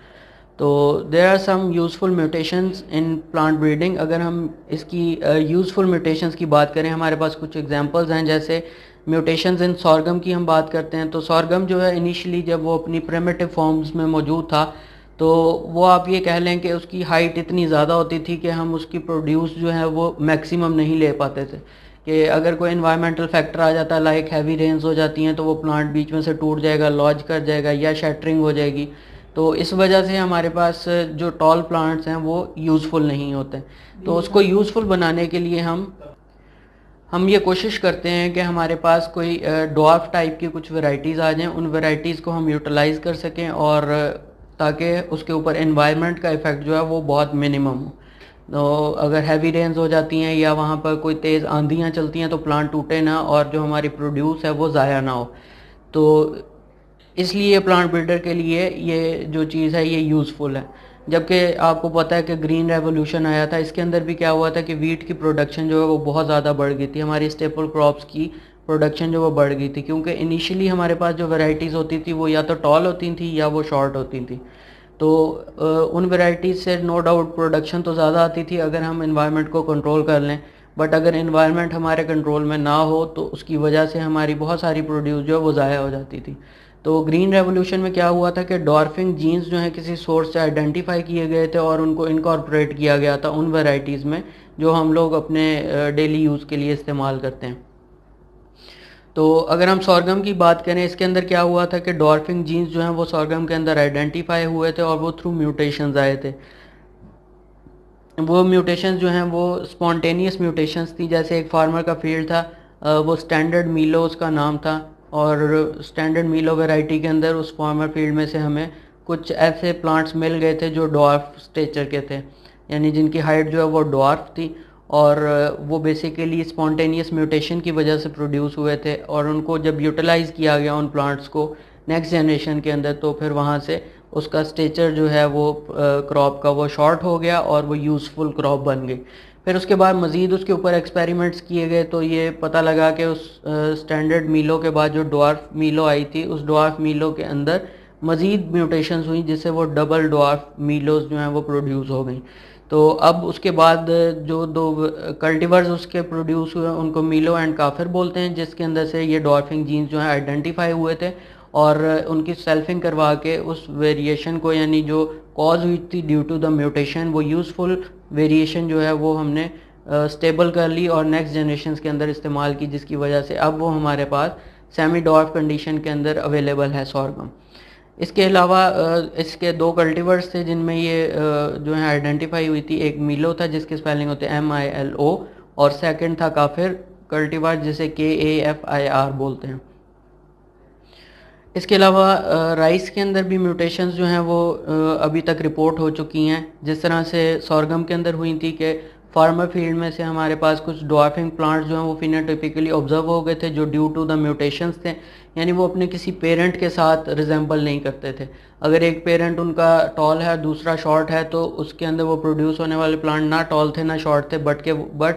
तो there are some useful mutations in plant breeding. अगर हम इसकी यूज़फुल म्यूटेशंस की बात करें हमारे पास कुछ एग्जांपल्स हैं। जैसे म्यूटेशंस इन सॉर्गम की हम बात करते हैं तो सॉर्गम जो है इनिशियली जब वो अपनी प्रिमिटिव फॉर्म्स में मौजूद था तो वो आप ये कह लें कि उसकी हाइट इतनी ज़्यादा होती थी कि हम उसकी प्रोड्यूस जो है वो मैक्सिमम नहीं ले पाते थे, कि अगर कोई इन्वायरमेंटल फैक्टर आ जाता है, लाइक हैवी रेन्स हो जाती हैं, तो वो प्लांट बीच में से टूट जाएगा, लॉज कर जाएगा या शैटरिंग हो जाएगी। तो इस वजह से हमारे पास जो टॉल प्लांट्स हैं वो यूज़फुल नहीं होते। तो उसको यूज़फुल बनाने के लिए हम ये कोशिश करते हैं कि हमारे पास कोई ड्वार्फ टाइप की कुछ वैरायटीज़ आ जाएं, उन वैरायटीज़ को हम यूटिलाइज़ कर सकें, और ताकि उसके ऊपर एनवायरनमेंट का इफ़ेक्ट जो है वो बहुत मिनिमम हो। तो अगर हैवी रेंज हो जाती हैं या वहाँ पर कोई तेज़ आंधियाँ चलती हैं तो प्लांट टूटे ना और जो हमारी प्रोड्यूस है वो ज़ाया ना हो। तो इसलिए प्लांट बिल्डर के लिए ये जो चीज़ है ये यूज़फुल है। जबकि आपको पता है कि ग्रीन रेवोल्यूशन आया था, इसके अंदर भी क्या हुआ था कि वीट की प्रोडक्शन जो है वो बहुत ज़्यादा बढ़ गई थी, हमारी स्टेपल क्रॉप्स की प्रोडक्शन जो वो बढ़ गई थी, क्योंकि इनिशियली हमारे पास जो वैरायटीज़ होती थी वो या तो टॉल होती थी या वो शॉर्ट होती थी। तो उन वैरायटीज़ से नो डाउट प्रोडक्शन तो ज़्यादा आती थी अगर हम इन्वायरमेंट को कंट्रोल कर लें, बट अगर इन्वायरमेंट हमारे कंट्रोल में ना हो तो उसकी वजह से हमारी बहुत सारी प्रोड्यूस जो है वो ज़ाया हो जाती थी। तो ग्रीन रेवोल्यूशन में क्या हुआ था कि डॉर्फिंग जीन्स जो हैं किसी सोर्स से आइडेंटिफाई किए गए थे और उनको इनकॉर्पोरेट किया गया था उन वैरायटीज़ में जो हम लोग अपने डेली यूज़ के लिए इस्तेमाल करते हैं। तो अगर हम सॉर्गम की बात करें, इसके अंदर क्या हुआ था कि डॉर्फिंग जीन्स जो हैं वो सॉर्गम के अंदर आइडेंटिफाई हुए थे और वो थ्रू म्यूटेशंस आए थे। वो म्यूटेशंस जो हैं वो स्पॉन्टेनियस म्यूटेशंस थी। जैसे एक फार्मर का फील्ड था, वो स्टैंडर्ड मीलो उसका नाम था, और स्टैंडर्ड मीलो वैरायटी के अंदर उस फार्मर फील्ड में से हमें कुछ ऐसे प्लांट्स मिल गए थे जो डॉर्फ स्टेचर के थे, यानी जिनकी हाइट जो है वो डॉर्फ थी, और वो बेसिकली स्पॉन्टेनियस म्यूटेशन की वजह से प्रोड्यूस हुए थे, और उनको जब यूटिलाइज़ किया गया उन प्लांट्स को नेक्स्ट जनरेशन के अंदर, तो फिर वहाँ से उसका स्टेचर जो है वो क्रॉप का वो शॉर्ट हो गया और वो यूज़फुल क्रॉप बन गई। फिर उसके बाद मज़ीद उसके ऊपर एक्सपेरिमेंट्स किए गए, तो ये पता लगा कि उस स्टैंडर्ड मीलो के बाद जो डॉर्फ मीलो आई थी, उस डॉर्फ मीलो के अंदर मज़ीद म्यूटेशंस हुई जिससे वो डबल डॉर्फ मीलोज जो हैं वो प्रोड्यूस हो गई। तो अब उसके बाद जो दो कल्टीवर्स उसके प्रोड्यूस हुए उनको मीलो एंड काफिर बोलते हैं, जिसके अंदर से ये डॉर्फिंग जीन्स जो हैं आइडेंटिफाई हुए थे, और उनकी सेल्फिंग करवा के उस वेरिएशन को, यानी जो कॉज हुई थी ड्यू टू द म्यूटेशन, वो यूज़फुल वेरिएशन जो है वो हमने स्टेबल कर ली और नेक्स्ट जनरेशन के अंदर इस्तेमाल की, जिसकी वजह से अब वो हमारे पास सेमी डॉर्फ कंडीशन के अंदर अवेलेबल है सॉर्गम। इसके अलावा इसके दो कल्टीवर्स थे जिनमें ये जो है आइडेंटिफाई हुई थी। एक मीलो था जिसकी स्पेलिंग होते हैं MILO, और सेकंड था काफिर कल्टीवर जिसे KAFIR बोलते हैं। इसके अलावा राइस के अंदर भी म्यूटेशंस जो हैं वो अभी तक रिपोर्ट हो चुकी हैं, जिस तरह से सॉर्गम के अंदर हुई थी कि फार्मर फील्ड में से हमारे पास कुछ डॉर्फिंग प्लांट्स जो हैं वो फिनोटाइपिकली ऑब्जर्व हो गए थे जो ड्यू टू द म्यूटेशंस थे, यानी वो अपने किसी पेरेंट के साथ रिजेंबल नहीं करते थे। अगर एक पेरेंट उनका टॉल है दूसरा शॉर्ट है तो उसके अंदर वो प्रोड्यूस होने वाले प्लांट ना टॉल थे ना शॉर्ट थे, बट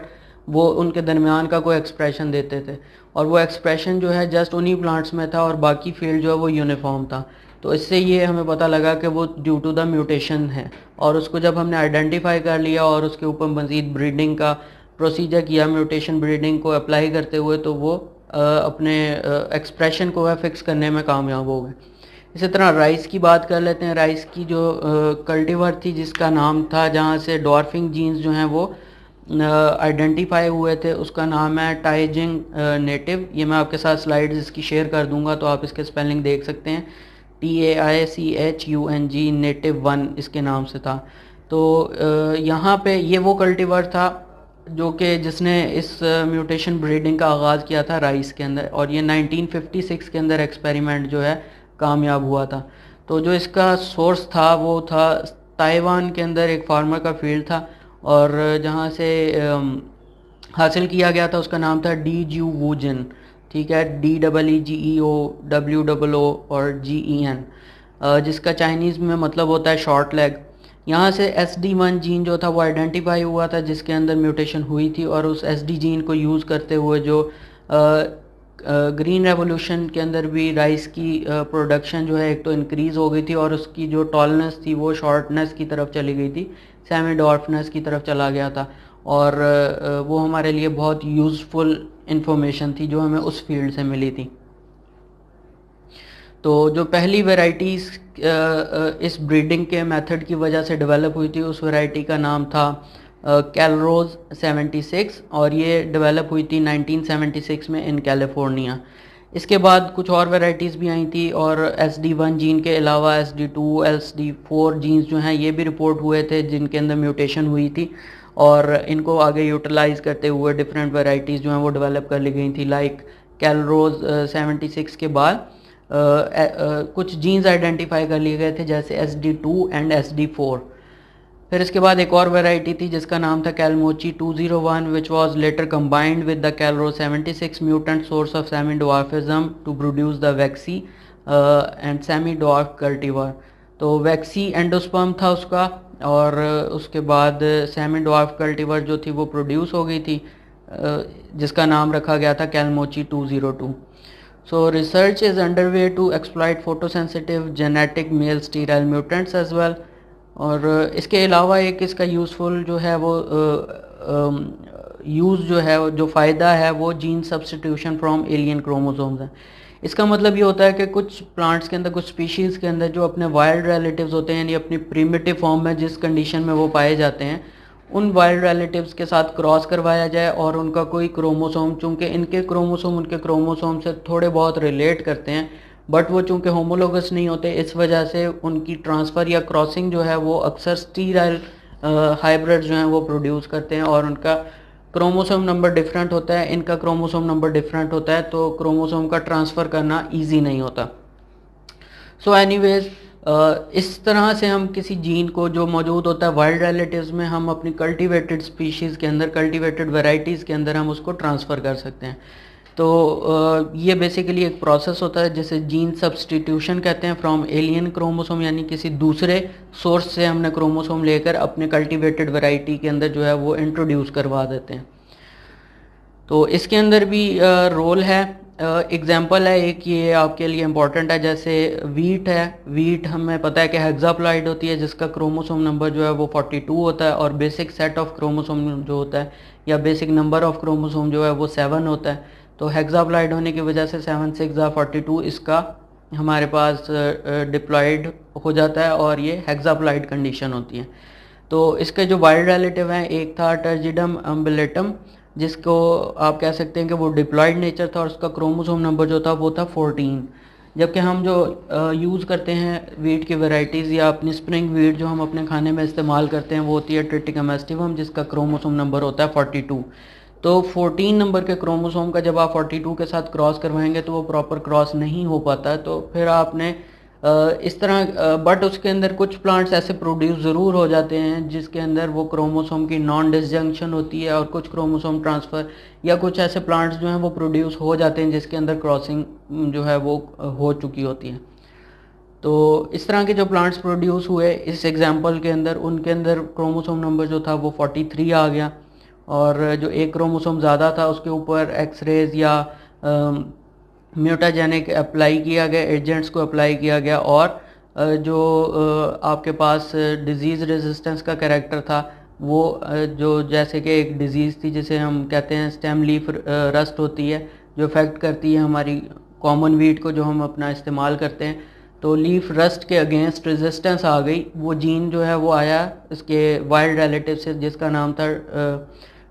वो उनके दरमियान का कोई एक्सप्रेशन देते थे, और वो एक्सप्रेशन जो है जस्ट उन्हीं प्लांट्स में था और बाकी फील्ड जो है वो यूनिफॉर्म था। तो इससे ये हमें पता लगा कि वो ड्यू टू द म्यूटेशन है, और उसको जब हमने आइडेंटिफाई कर लिया और उसके ऊपर मज़ीद ब्रीडिंग का प्रोसीजर किया, म्यूटेशन ब्रीडिंग को अप्लाई करते हुए, तो वो अपने एक्सप्रेशन को है फिक्स करने में कामयाब हो गए। इसी तरह राइस की बात कर लेते हैं। राइस की जो कल्टीवर थी जिसका नाम था, जहाँ से डॉर्फिंग जीन्स जो हैं वो आइडेंटिफाई हुए थे, उसका नाम है टाइजिंग नेटिव। ये मैं आपके साथ स्लाइड्स इसकी शेयर कर दूंगा तो आप इसके स्पेलिंग देख सकते हैं। TAICHUNG नेटिव 1 इसके नाम से था। तो यहाँ पे ये वो कल्टीवर था जो कि जिसने इस म्यूटेशन ब्रीडिंग का आगाज़ किया था राइस के अंदर, और ये 1956 के अंदर एक्सपेरिमेंट जो है कामयाब हुआ था। तो जो इसका सोर्स था वो था ताइवान के अंदर एक फार्मर का फील्ड था, और जहाँ से हासिल किया गया था उसका नाम था डीजू वूजन। ठीक है, DEEGEOWOO और GEN, जिसका चाइनीज़ में मतलब होता है शॉर्ट लेग। यहाँ से SD1 जीन जो था वो आइडेंटिफाई हुआ था जिसके अंदर म्यूटेशन हुई थी, और उस SD जीन को यूज़ करते हुए जो ग्रीन रेवोल्यूशन के अंदर भी राइस की प्रोडक्शन जो है एक तो इंक्रीज़ हो गई थी, और उसकी जो टॉलनेस थी वो शॉर्टनेस की तरफ चली गई थी, सेमी डॉर्फनेस की तरफ चला गया था, और वो हमारे लिए बहुत यूज़फुल इंफॉर्मेशन थी जो हमें उस फील्ड से मिली थी। तो जो पहली वैरायटीज़ इस ब्रीडिंग के मेथड की वजह से डेवलप हुई थी उस वैरायटी का नाम था कैलरोज 76 और ये डेवलप हुई थी 1976 में इन कैलिफोर्निया। इसके बाद कुछ और वैरायटीज़ भी आई थी और SD1 जीन के अलावा SD2 SD4 जीन्स जो हैं ये भी रिपोर्ट हुए थे जिनके अंदर म्यूटेशन हुई थी और इनको आगे यूटिलाइज करते हुए डिफरेंट वैरायटीज़ जो हैं वो डेवलप कर ली गई थी। लाइक कैलरोज 76 के बाद कुछ जीन्स आइडेंटिफाई कर लिए गए थे जैसे SD2 एंड SD4। फिर इसके बाद एक और वैरायटी थी जिसका नाम था Calmochi 201 which was later combined with the Calrose 76 mutant source of semi dwarfism to produce the waxy and semi dwarf cultivar. तो वैक्सी एंडोस्पर्म था उसका और उसके बाद सेमी डवार्फ कल्टीवर जो थी वो प्रोड्यूस हो गई थी जिसका नाम रखा गया था कैलमोची 202। So research is underway to exploit photosensitive genetic male sterile mutants as well। और इसके अलावा एक इसका यूज़फुल जो है वो यूज़ जो है जो फ़ायदा है वो gene substitution from alien chromosomes है। इसका मतलब ये होता है कि कुछ प्लांट्स के अंदर कुछ स्पीशीज़ के अंदर जो अपने वाइल्ड रिलेटिव्स होते हैं यानी अपनी प्रिमिटिव फॉर्म में जिस कंडीशन में वो पाए जाते हैं उन वाइल्ड रिलेटिव्स के साथ क्रॉस करवाया जाए और उनका कोई क्रोमोसोम, चूँकि इनके क्रोमोसोम उनके क्रोमोसोम से थोड़े बहुत रिलेट करते हैं बट वो चूँकि होमोलोगस नहीं होते इस वजह से उनकी ट्रांसफ़र या क्रॉसिंग जो है वो अक्सर स्टीराइल हाइब्रिड जो हैं वो प्रोड्यूस करते हैं और उनका क्रोमोसोम नंबर डिफरेंट होता है, इनका क्रोमोसोम नंबर डिफरेंट होता है तो क्रोमोसोम का ट्रांसफ़र करना ईजी नहीं होता। सो एनीवेज इस तरह से हम किसी जीन को जो मौजूद होता है वाइल्ड रिलेटिव्स में हम अपनी कल्टीवेटेड स्पीशीज़ के अंदर कल्टीवेटेड वैरायटीज़ के अंदर हम उसको ट्रांसफ़र कर सकते हैं। तो ये बेसिकली एक प्रोसेस होता है जिसे जीन सब्सटीट्यूशन कहते हैं फ्रॉम एलियन क्रोमोसोम, यानी किसी दूसरे सोर्स से हमने क्रोमोसोम लेकर अपने कल्टीवेटेड वैरायटी के अंदर जो है वो इंट्रोड्यूस करवा देते हैं। तो इसके अंदर भी रोल है। एग्जाम्पल है एक ये आपके लिए इम्पॉर्टेंट है, जैसे वीट है। वीट हमें पता है कि हेक्साप्लॉइड होती है जिसका क्रोमोसोम नंबर जो है वो 42 होता है और बेसिक सेट ऑफ क्रोमोसोम जो होता है या बेसिक नंबर ऑफ क्रोमोसोम जो है वो 7 होता है। तो हेक्साप्लॉइड होने की वजह से 7 6 42 इसका हमारे पास डिप्लॉइड हो जाता है और ये हेक्साप्लॉइड कंडीशन होती है। तो इसके जो वाइल्ड रिलेटिव हैं एक था टर्जिडम अम्बिलेटम जिसको आप कह सकते हैं कि वो डिप्लॉयड नेचर था और उसका क्रोमोसोम नंबर जो था वो था 14। जबकि हम जो यूज़ करते हैं वीट की वैरायटीज़ या अपनी स्प्रिंग वीट जो हम अपने खाने में इस्तेमाल करते हैं वो होती है ट्रिटिकम एस्टिवम जिसका क्रोमोसोम नंबर होता है 42। तो 14 नंबर के क्रोमोसोम का जब आप 42 के साथ क्रॉस करवाएंगे तो वो प्रॉपर क्रॉस नहीं हो पाता। तो फिर आपने इस तरह बट उसके अंदर कुछ प्लांट्स ऐसे प्रोड्यूस ज़रूर हो जाते हैं जिसके अंदर वो क्रोमोसोम की नॉन डिसजंक्शन होती है और कुछ क्रोमोसोम ट्रांसफ़र या कुछ ऐसे प्लांट्स जो हैं वो प्रोड्यूस हो जाते हैं जिसके अंदर क्रॉसिंग जो है वो हो चुकी होती है। तो इस तरह के जो प्लांट्स प्रोड्यूस हुए इस एग्जांपल के अंदर उनके अंदर क्रोमोसोम नंबर जो था वो 43 आ गया और जो एक क्रोमोसोम ज़्यादा था उसके ऊपर एक्सरेज या म्यूटाजेनिक अप्लाई किया गया, एजेंट्स को अप्लाई किया गया और जो आपके पास डिज़ीज़ रेजिस्टेंस का कैरेक्टर था वो जो जैसे कि एक डिज़ीज़ थी जिसे हम कहते हैं स्टेम लीफ रस्ट होती है जो अफेक्ट करती है हमारी कॉमन वीट को जो हम अपना इस्तेमाल करते हैं। तो लीफ रस्ट के अगेंस्ट रेजिस्टेंस आ गई, वो जीन जो है वो आया इसके वाइल्ड रिलेटिव से जिसका नाम था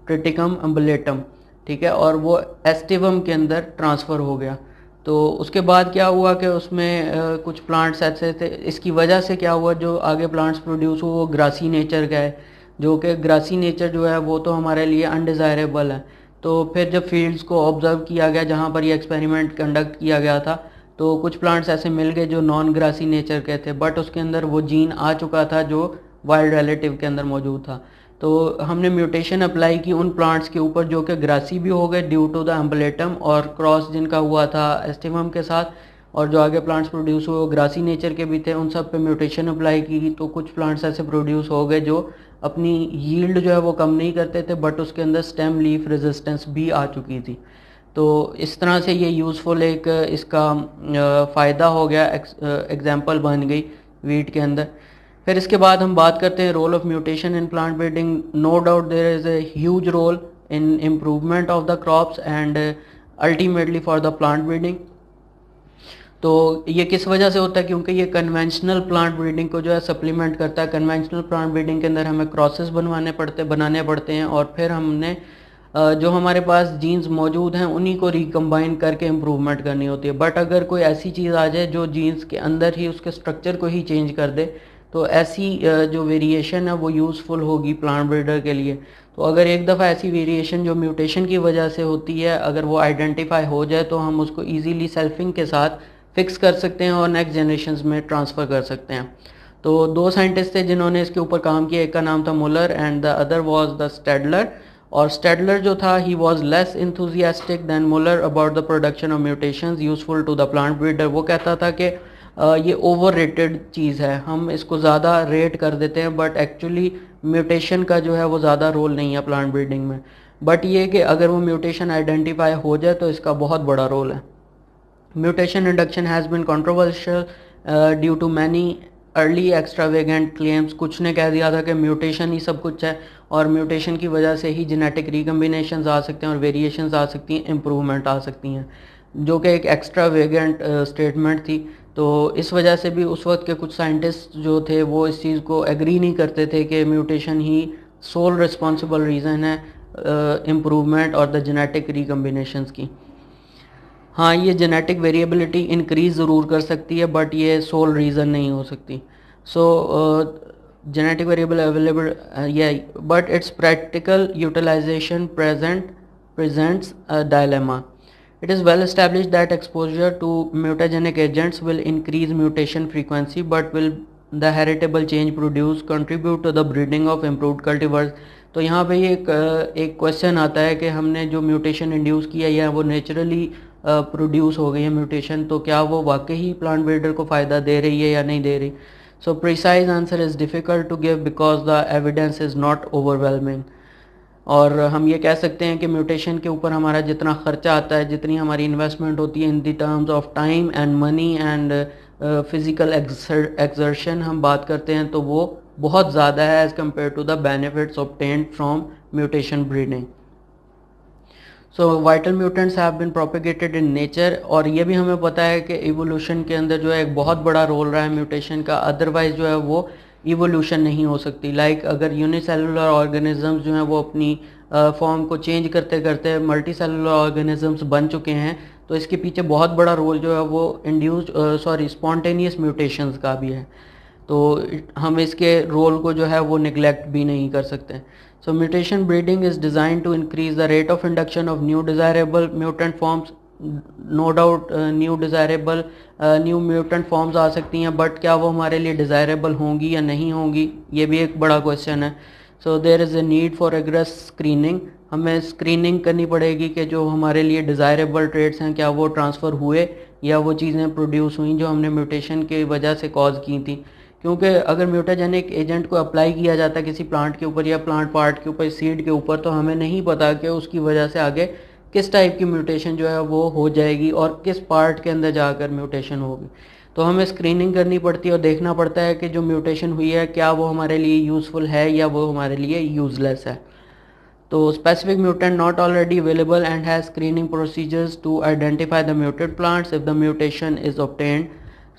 ट्रिटिकम अम्बलेटम, ठीक है, और वो एस्टिवम के अंदर ट्रांसफ़र हो गया। तो उसके बाद क्या हुआ कि उसमें कुछ प्लांट्स ऐसे थे, इसकी वजह से क्या हुआ जो आगे प्लांट्स प्रोड्यूस हुए वो ग्रासी नेचर का है, जो कि ग्रासी नेचर जो है वो तो हमारे लिए अनडिज़ायरेबल है। तो फिर जब फील्ड्स को ऑब्ज़र्व किया गया जहाँ पर ये एक्सपेरिमेंट कंडक्ट किया गया था तो कुछ प्लांट्स ऐसे मिल गए जो नॉन ग्रासी नेचर के थे बट उसके अंदर वो जीन आ चुका था जो वाइल्ड रिलेटिव के अंदर मौजूद था। तो हमने म्यूटेशन अप्लाई की उन प्लांट्स के ऊपर जो कि ग्रासी भी हो गए ड्यू टू द अम्बलेटम और क्रॉस जिनका हुआ था एस्टिवम के साथ, और जो आगे प्लांट्स प्रोड्यूस हुए वो ग्रासी नेचर के भी थे, उन सब पे म्यूटेशन अप्लाई की तो कुछ प्लांट्स ऐसे प्रोड्यूस हो गए जो अपनी यील्ड जो है वो कम नहीं करते थे बट उसके अंदर स्टेम लीफ रेजिस्टेंस भी आ चुकी थी। तो इस तरह से ये यूज़फुल एक इसका फ़ायदा हो गया, एग्जाम्पल बन गई वीट के अंदर। फिर इसके बाद हम बात करते हैं role of mutation in plant breeding. No doubt there is a huge role in improvement of the crops and ultimately for the plant breeding. तो ये किस वजह से होता है, क्योंकि ये कन्वेंशनल प्लांट ब्रीडिंग को जो है सप्लीमेंट करता है। कन्वेंशनल प्लांट ब्रीडिंग के अंदर हमें क्रॉसेस बनाने पड़ते हैं और फिर हमने जो हमारे पास जीन्स मौजूद हैं उन्हीं को रिकम्बाइन करके इम्प्रूवमेंट करनी होती है। बट अगर कोई ऐसी चीज़ आ जाए जो जीन्स के अंदर ही उसके स्ट्रक्चर को ही चेंज कर दे, तो ऐसी जो वेरिएशन है वो यूज़फुल होगी प्लांट ब्रीडर के लिए। तो अगर एक दफ़ा ऐसी वेरिएशन जो म्यूटेशन की वजह से होती है अगर वो आइडेंटिफाई हो जाए, तो हम उसको ईजीली सेल्फिंग के साथ फिक्स कर सकते हैं और नेक्स्ट जनरेशन में ट्रांसफ़र कर सकते हैं। तो दो साइंटिस्ट थे जिन्होंने इसके ऊपर काम किया, एक का नाम था Muller and the other was the Stadler. और स्टेडलर जो था he was less enthusiastic than Muller about the production of mutations useful to the plant breeder. वो कहता था कि ये ओवर रेटेड चीज़ है, हम इसको ज़्यादा रेट कर देते हैं, बट एक्चुअली म्यूटेशन का जो है वो ज़्यादा रोल नहीं है प्लांट ब्रीडिंग में। बट ये कि अगर वो म्यूटेशन आइडेंटिफाई हो जाए तो इसका बहुत बड़ा रोल है। Mutation induction has been controversial due to many early extravagant claims। कुछ ने कह दिया था कि म्यूटेशन ही सब कुछ है और म्यूटेशन की वजह से ही जेनेटिक रिकम्बिनेशंस आ सकते हैं और वेरिएशंस आ सकती हैं, इम्प्रूवमेंट आ सकती हैं, जो कि एक एक्स्ट्रावेगेंट स्टेटमेंट थी। तो इस वजह से भी उस वक्त के कुछ साइंटिस्ट जो थे वो इस चीज़ को एग्री नहीं करते थे कि म्यूटेशन ही सोल रिस्पॉन्सिबल रीज़न है इम्प्रूवमेंट और द जेनेटिक रिकम्बिनेशंस की। हाँ, ये जेनेटिक वेरिएबिलिटी इंक्रीज़ ज़रूर कर सकती है बट ये सोल रीज़न नहीं हो सकती। सो जेनेटिक वेरिएबल अवेलेबल या but its practical utilisation presents a dilemma. It is well established that exposure to mutagenic agents will increase mutation frequency, but will the heritable change produced contribute to the breeding of improved cultivars? तो यहाँ पे ये एक question आता है कि हमने जो म्यूटेशन इंड्यूस किया या वो नेचुरली प्रोड्यूस हो गई है म्यूटेशन, तो क्या वो वाकई ही प्लांट ब्रीडर को फ़ायदा दे रही है या नहीं दे रही। So precise answer is difficult to give because the evidence is not overwhelming. और हम ये कह सकते हैं कि म्यूटेशन के ऊपर हमारा जितना खर्चा आता है, जितनी हमारी इन्वेस्टमेंट होती है in the terms of time and money and physical exertion हम बात करते हैं, तो वो बहुत ज़्यादा है as compare to the benefits obtained from mutation breeding. So vital mutants have been propagated in nature, और ये भी हमें पता है कि इवोल्यूशन के अंदर जो है एक बहुत बड़ा रोल रहा है म्यूटेशन का, अदरवाइज जो है वो इवोल्यूशन नहीं हो सकती। अगर यूनिसेलुलर ऑर्गेनिजम्स जो हैं वो अपनी फॉर्म को चेंज करते करते मल्टी सेलुलर ऑर्गेनिजम्स बन चुके हैं, तो इसके पीछे बहुत बड़ा रोल जो है वो स्पॉन्टेनियस म्यूटेशंस का भी है। तो हम इसके रोल को जो है वो निगलेक्ट भी नहीं कर सकते। So mutation breeding is design to increase the rate of induction of new desirable mutant forms. No doubt new mutant forms आ सकती हैं, बट क्या वो हमारे लिए डिज़ायरेबल होंगी या नहीं होंगी, ये भी एक बड़ा क्वेश्चन है। So there is a need for egress screening. हमें स्क्रीनिंग करनी पड़ेगी कि जो हमारे लिए डिज़ायरेबल ट्रेड्स हैं क्या वो ट्रांसफ़र हुए या वो चीज़ें प्रोड्यूस हुई जो हमने म्यूटेशन की वजह से कॉज की थी। क्योंकि अगर म्यूटाजेनिक एजेंट को अप्लाई किया जाता है किसी प्लांट के ऊपर या प्लांट पार्ट के ऊपर, सीड के ऊपर, तो हमें नहीं पता कि उसकी वजह से आगे किस टाइप की म्यूटेशन जो है वो हो जाएगी और किस पार्ट के अंदर जाकर म्यूटेशन होगी। तो हमें स्क्रीनिंग करनी पड़ती है और देखना पड़ता है कि जो म्यूटेशन हुई है क्या वो हमारे लिए यूज़फुल है या वो हमारे लिए यूज़लेस है। तो specific mutant not already available and has screening procedures to identify the muted plants if the mutation is obtained.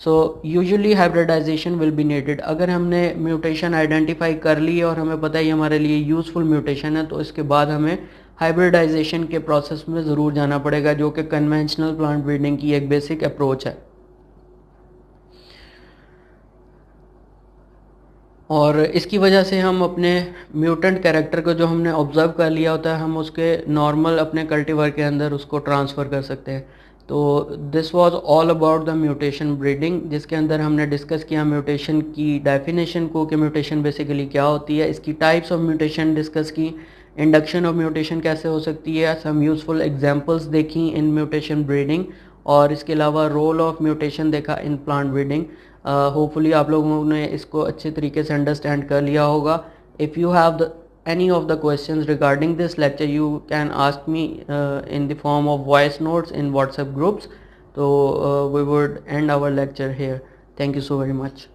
So usually hybridization will be needed. अगर हमने म्यूटेशन आइडेंटिफाई कर ली और हमें पता है ये हमारे लिए यूज़फुल म्यूटेशन है, तो इसके बाद हमें हाइब्रिडाइजेशन के प्रोसेस में ज़रूर जाना पड़ेगा, जो कि कन्वेंशनल प्लांट ब्रीडिंग की एक बेसिक अप्रोच है। और इसकी वजह से हम अपने म्यूटेंट कैरेक्टर को जो हमने ऑब्ज़र्व कर लिया होता है, हम उसके नॉर्मल अपने कल्टीवर के अंदर उसको ट्रांसफ़र कर सकते हैं। तो this was all about the mutation breeding, जिसके अंदर हमने डिस्कस किया म्यूटेशन की डेफिनेशन को कि म्यूटेशन बेसिकली क्या होती है, इसकी टाइप्स ऑफ म्यूटेशन डिस्कस की, इंडक्शन ऑफ म्यूटेशन कैसे हो सकती है, सम यूज़फुल एग्जांपल्स देखी इन म्यूटेशन ब्रीडिंग, और इसके अलावा रोल ऑफ म्यूटेशन देखा इन प्लांट ब्रीडिंग। होपफुली आप लोगों ने इसको अच्छे तरीके से अंडरस्टैंड कर लिया होगा। If you have any of the questions regarding this lecture, you can ask me in the form of voice notes in WhatsApp groups. So we would end our lecture here. Thank you so very much.